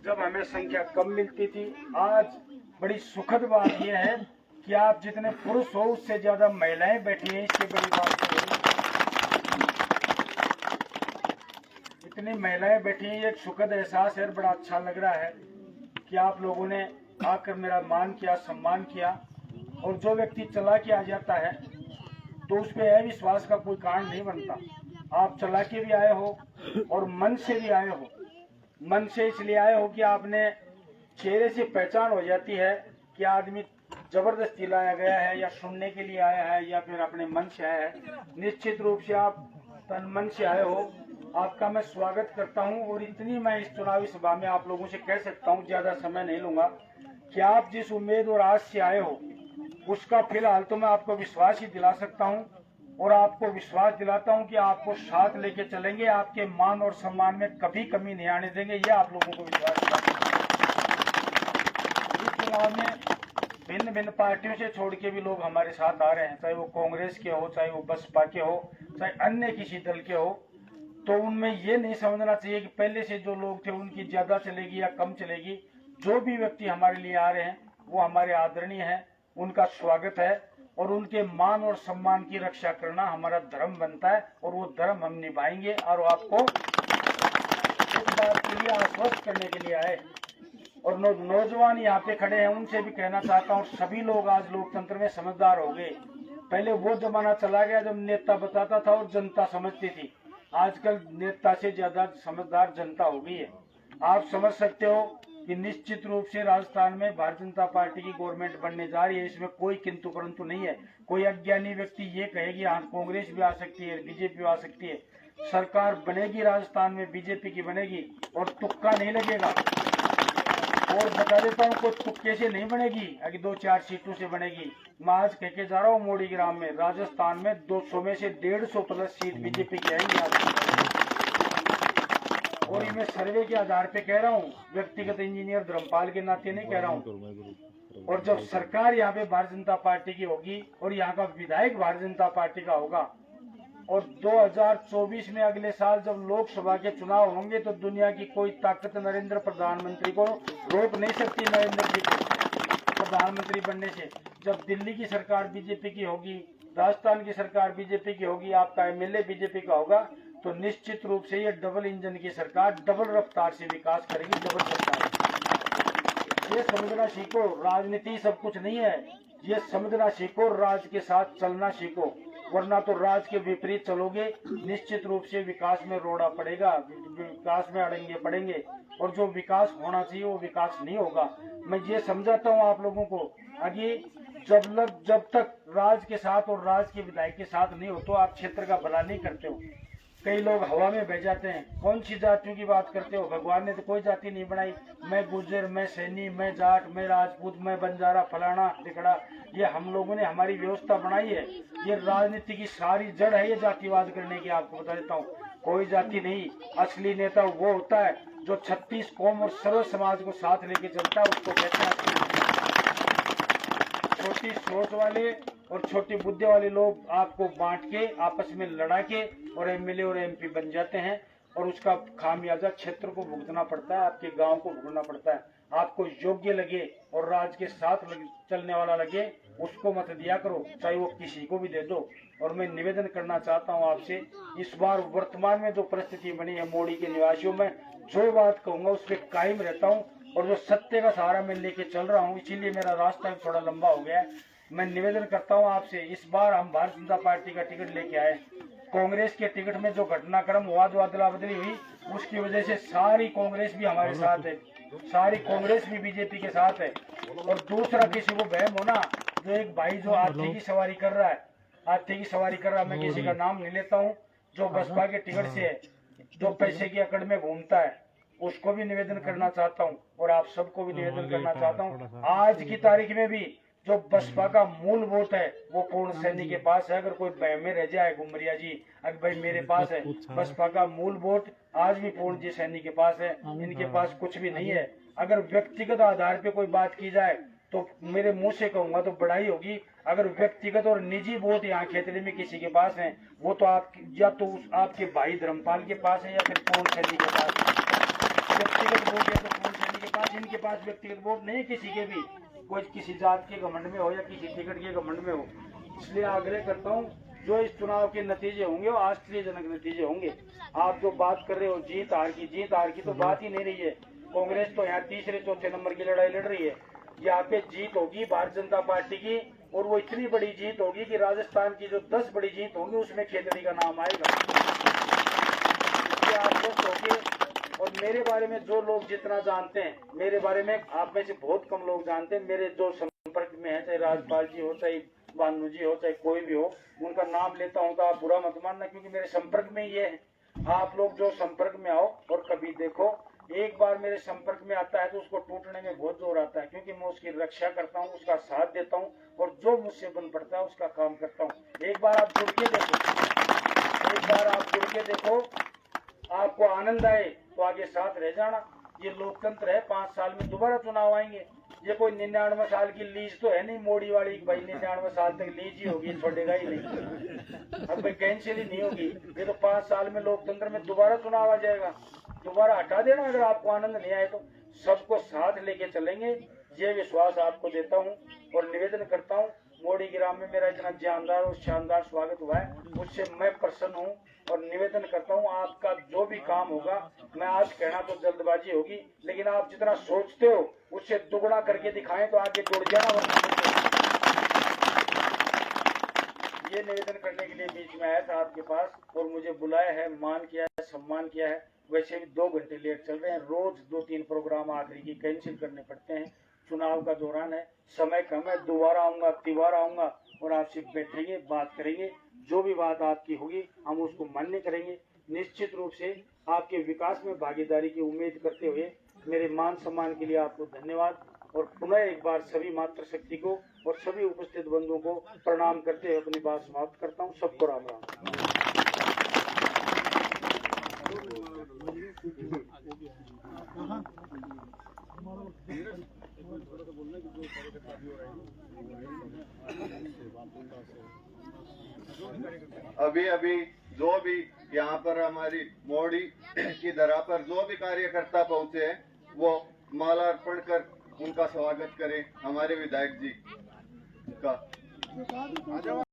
जब हमें संख्या कम मिलती थी। आज बड़ी सुखद बात यह है कि आप जितने पुरुष हो उससे ज्यादा महिलाएं बैठी हैं। इससे बड़ी बात नहीं। इतनी महिलाएं बैठी हैं, ये एक सुखद एहसास है। बड़ा अच्छा लग रहा है कि आप लोगों ने आकर मेरा मान किया, सम्मान किया। और जो व्यक्ति चला के आ जाता है तो उस पर अविश्वास का कोई कारण नहीं बनता। आप चला के भी आए हो और मन से भी आए हो। मन से इसलिए आए हो कि आपने चेहरे से पहचान हो जाती है कि आदमी जबरदस्ती लाया गया है या सुनने के लिए आया है या फिर अपने मन से आया है। निश्चित रूप से आप तन मन से आए हो। आपका मैं स्वागत करता हूं। और इतनी मैं इस चुनावी सभा में आप लोगों से कह सकता हूं, ज्यादा समय नहीं लूंगा, कि आप जिस उम्मीद और आस से आए हो उसका फिलहाल तो मैं आपको विश्वास ही दिला सकता हूं। और आपको विश्वास दिलाता हूं कि आपको साथ लेके चलेंगे, आपके मान और सम्मान में कभी कमी नहीं आने देंगे। ये आप लोगों को विश्वास दिलाता हूं। इस चुनाव में भिन्न भिन्न पार्टियों से छोड़ के भी लोग हमारे साथ आ रहे हैं, चाहे वो कांग्रेस के हो, चाहे वो बसपा के हो, चाहे अन्य किसी दल के हो। तो उनमें ये नहीं समझना चाहिए कि पहले से जो लोग थे उनकी ज्यादा चलेगी या कम चलेगी। जो भी व्यक्ति हमारे लिए आ रहे हैं वो हमारे आदरणीय हैं, उनका स्वागत है। और उनके मान और सम्मान की रक्षा करना हमारा धर्म बनता है और वो धर्म हम निभाएंगे। और आपको इस बात के लिए आश्वस्त करने के लिए आए। और नौजवान यहाँ पे खड़े हैं, उनसे भी कहना चाहता हूँ, सभी लोग आज लोकतंत्र में समझदार हो गए। पहले वो जमाना चला गया जब नेता बताता था और जनता समझती थी। आजकल नेता से ज्यादा समझदार जनता हो गई है। आप समझ सकते हो कि निश्चित रूप से राजस्थान में भारतीय जनता पार्टी की गवर्नमेंट बनने जा रही है। इसमें कोई किंतु परंतु नहीं है। कोई अज्ञानी व्यक्ति ये कहेगी हाँ कांग्रेस भी आ सकती है, बीजेपी भी आ सकती है। सरकार बनेगी राजस्थान में, बीजेपी की बनेगी और तुक्का नहीं लगेगा। और बता देता हूँ, कोई तुक्के से नहीं बनेगी, अगर 2-4 सीटों से बनेगी। मैं आज कह के जा रहा हूँ, मोड़ी ग्राम में राजस्थान में 200 में से 150 प्लस सीट बीजेपी की आएंगी। और ये मैं सर्वे के आधार पे कह रहा हूँ, व्यक्तिगत इंजीनियर धर्मपाल के नाते नहीं कह रहा हूँ। और जब सरकार यहाँ पे भारतीय जनता पार्टी की होगी और यहाँ का विधायक भारतीय जनता पार्टी का होगा, और 2024 में अगले साल जब लोकसभा के चुनाव होंगे तो दुनिया की कोई ताकत नरेंद्र प्रधानमंत्री को रोक नहीं सकती, नरेंद्र जी को प्रधानमंत्री बनने से। जब दिल्ली की सरकार बीजेपी की होगी, राजस्थान की सरकार बीजेपी की होगी, आपका एमएलए बीजेपी का होगा, तो निश्चित रूप से ये डबल इंजन की सरकार डबल रफ्तार से विकास करेगी, डबल रफ्तार। ये समझना सीखो, राजनीति सब कुछ नहीं है। ये समझना सीखो, राज के साथ चलना सीखो, वरना तो राज के विपरीत चलोगे, निश्चित रूप से विकास में रोड़ा पड़ेगा, विकास में अड़ंगे पड़ेंगे। और जो विकास होना चाहिए वो विकास नहीं होगा। मैं ये समझाता हूँ आप लोगों को, आगे जब तक राज के साथ और राज के विधायक के साथ नहीं हो तो आप क्षेत्र का भला नहीं करते हो। कई लोग हवा में बह जाते हैं। कौन सी जातियों की बात करते हो? भगवान ने तो कोई जाति नहीं बनाई। मैं गुर्जर, मैं सैनी, मैं जाट, मैं राजपूत, मैं बंजारा, फलाना टिकड़ा, ये हम लोगों ने हमारी व्यवस्था बनाई है। ये राजनीति की सारी जड़ है, ये जातिवाद करने की। आपको बता देता हूँ, कोई जाति नहीं। असली नेता वो होता है जो 36 कौम और सर्व समाज को साथ लेके चलता है, उसको कहते हैं। छोटी सोच वाले और छोटी बुद्धि वाले लोग आपको बांट के, आपस में लड़ा के और एमएलए और एमपी बन जाते हैं। और उसका खामियाजा क्षेत्र को भुगतना पड़ता है, आपके गांव को भुगतना पड़ता है। आपको योग्य लगे और राज के साथ चलने वाला लगे, उसको मत दिया करो, चाहे वो किसी को भी दे दो। और मैं निवेदन करना चाहता हूं आपसे, इस बार वर्तमान में जो परिस्थिति बनी है मोड़ी के निवासियों में, जो बात कहूंगा उस पर कायम रहता हूं और जो सत्य का सहारा मैं लेके चल रहा हूं, इसीलिए मेरा रास्ता थोड़ा लंबा हो गया है। मैं निवेदन करता हूं आपसे, इस बार हम भारतीय जनता पार्टी का टिकट लेके आए। कांग्रेस के टिकट में जो घटनाक्रम हुआ, जो अदला बदली हुई, उसकी वजह से सारी कांग्रेस भी हमारे साथ है, सारी कांग्रेस भी बीजेपी के साथ है। और दूसरा, किसी को बहम होना, जो एक भाई जो हाथी की सवारी कर रहा है, हाथी की सवारी कर रहा है, मैं किसी का नाम नहीं लेता हूँ, जो बसपा के टिकट से है, जो पैसे की अकड़ में घूमता है, उसको भी निवेदन करना चाहता हूँ और आप सबको भी निवेदन करना चाहता हूँ। आज की तारीख में भी जो बसपा का मूल वोट है वो पूर्ण सैनी के पास है। अगर कोई बहम में रह जाए, घुमरिया जी, अगर भाई मेरे पास है, बसपा का मूल वोट आज भी पूर्ण जी सैनी के पास है, इनके पास कुछ भी नहीं है। अगर व्यक्तिगत आधार पे कोई बात की जाए तो मेरे मुंह से कहूंगा तो बड़ाई होगी। अगर व्यक्तिगत और निजी वोट यहाँ क्षेत्र में किसी के पास है, वो तो आप या तो आपके भाई धर्मपाल के पास है या फिर पूर्ण सैनी के पास है। व्यक्तिगत वोट या तो पूर्ण सैनी के के पास व्यक्तिगत वोट नहीं है किसी के भी, कोई किसी जात के घमंड में हो या किसी टिकट के घमंड में हो। इसलिए आग्रह करता हूँ जो इस चुनाव के नतीजे होंगे वो आश्चर्यजनक नतीजे होंगे। आप जो बात कर रहे हो जीत हार की तो बात ही नहीं रही है। कांग्रेस तो यहाँ तीसरे चौथे नंबर की लड़ाई लड़ रही है। यहाँ पे जीत होगी भारतीय जनता पार्टी की, और वो इतनी बड़ी जीत होगी कि राजस्थान की जो 10 बड़ी जीत होंगी उसमें खेतड़ी का नाम आएगा। इसलिए आप स्वस्थ होंगे। और मेरे बारे में जो लोग जितना जानते हैं, मेरे बारे में आप में से बहुत कम लोग जानते हैं। मेरे जो संपर्क में है, चाहे राजपाल जी हो, चाहे भानु जी हो, चाहे कोई भी हो, उनका नाम लेता हूँ तो आप बुरा मत मानना, क्योंकि मेरे संपर्क में ये है। आप लोग जो संपर्क में आओ और कभी देखो, एक बार मेरे संपर्क में आता है तो उसको टूटने में बहुत जोर आता है, क्योंकि मैं उसकी रक्षा करता हूँ, उसका साथ देता हूँ और जो मुझसे बन पड़ता है उसका काम करता हूँ। एक बार आप जुड़ के देखो, आपको आनंद आए तो आगे साथ रह जाना। ये लोकतंत्र है, 5 साल में दोबारा चुनाव आएंगे। ये कोई 99 साल की लीज तो है नहीं मोड़ी वाली, भाई 99 साल तक लीज ही होगी, छोड़ेगा ही नहीं, अब कोई कैंसिल ही नहीं होगी। ये तो 5 साल में लोकतंत्र में दोबारा चुनाव आ जाएगा। दोबारा हटा देना अगर आपको आनंद नहीं आए तो। सबको साथ लेके चलेंगे, ये विश्वास आपको देता हूँ और निवेदन करता हूँ। मोड़ी ग्राम में मेरा इतना जानदार और शानदार स्वागत हुआ है, उससे मैं प्रसन्न हूँ और निवेदन करता हूँ आपका जो भी काम होगा, मैं आज कहना तो जल्दबाजी होगी, लेकिन आप जितना सोचते हो उससे दुगना करके दिखाएं तो आगे जुड़ जाना। ये निवेदन करने के लिए बीच में आया था आपके पास और मुझे बुलाया है, मान किया है, सम्मान किया है। वैसे भी 2 घंटे लेट चल रहे हैं, रोज 2-3 प्रोग्राम आखिरी की कैंसिल करने पड़ते हैं। चुनाव का दौरान है, समय कम है, दोबारा आऊंगा, तिबारा आऊंगा और आपसे बैठेंगे, बात करेंगे। जो भी बात आपकी होगी हम उसको मान्य करेंगे। निश्चित रूप से आपके विकास में भागीदारी की उम्मीद करते हुए मेरे मान सम्मान के लिए आपको धन्यवाद और पुनः एक बार सभी मातृशक्ति को और सभी उपस्थित बंधुओं को प्रणाम करते हुए अपनी बात समाप्त करता हूँ। सबको राम राम। अभी जो भी यहाँ पर हमारी मोड़ी की धरा पर जो भी कार्यकर्ता पहुंचे हैं वो माला अर्पण कर उनका स्वागत करें हमारे विधायक जी का।